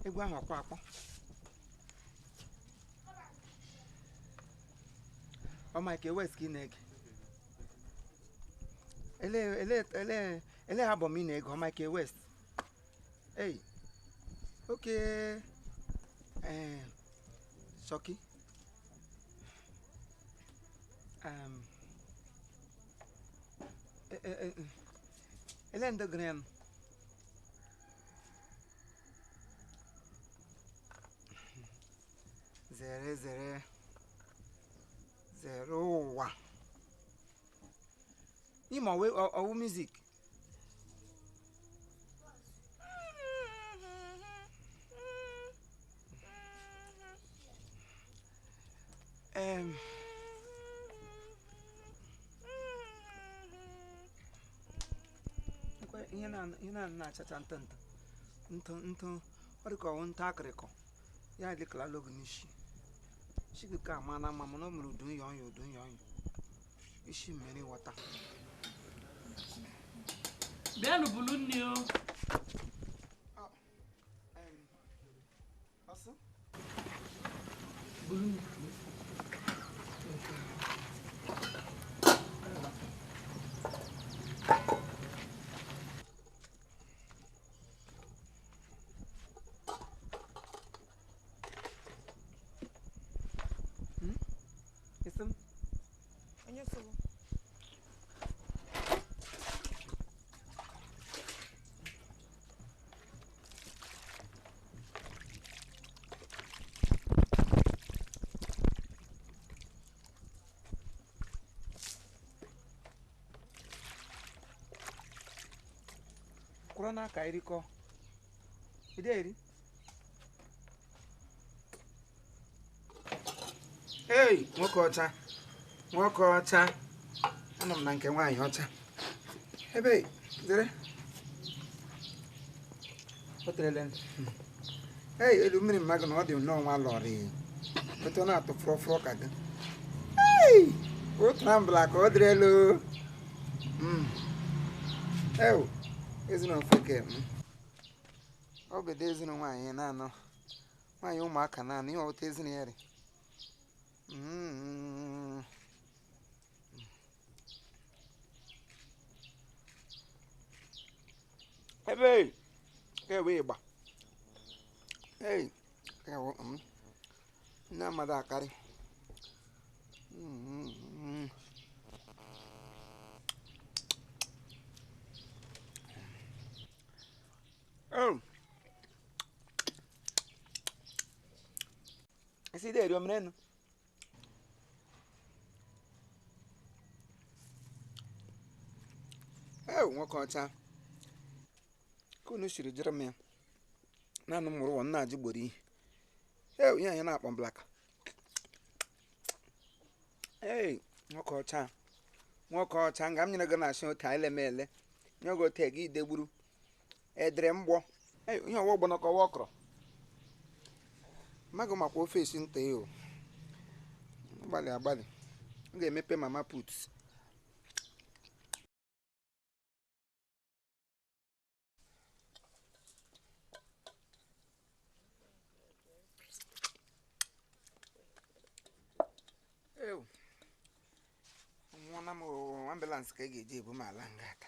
egwu ahụ akwa akpọ ọ Mike West ka ị na-ege ele album ị na-ege ọ Mike West hey okay Shoki ele ndị green zere ụwa Imo ọwụ music ihe na-achacha ntụ ọ dị ka ọwụ ntụ akịrịkọ ya dịkala logo n'isi Chigika amana mma mana o mere udu nyonyo isi mmiri wọta bịanụ bulu nni o ọsọ bulu nni Onye solo? Corona ka iriko ideri hey nwoke ọcha anọ m na nke nwaanyị ọcha ebe zere hotelelen hey elu mmiri mmadụ na ọ dị nnọọ nwa lọrị otu ọ na-atụ fụrọfụrọ ka gị hey otu na mbala ka ọ dịrị elu ewu ezinụlọ feke ọ gede ezinụlọ nwaanyị na-anọ nwaanyị ụmụaka na-anọ ihe ọwụta ezinụlọ ya ri ebe ewe ịgba hey ewo nne amada akarị oh esi deri omrenu nwoke ọcha ka unu siri jere m ya naanị m mụrụ ụwa nna ji gboro ihe ihe anyị na-akpọ blaka nwoke ọcha nga m nyere gị na-asị ote elemele nye gị ote gị idegburu edere mgbọ ihe ọwa ọgbọnọkọ ọwa ọkọrọ magụ makwa ofe esi nta ya o agbalị m ga-emepe mama puts nwana m ambulance ka ị ga-eji ebu m ala nga aka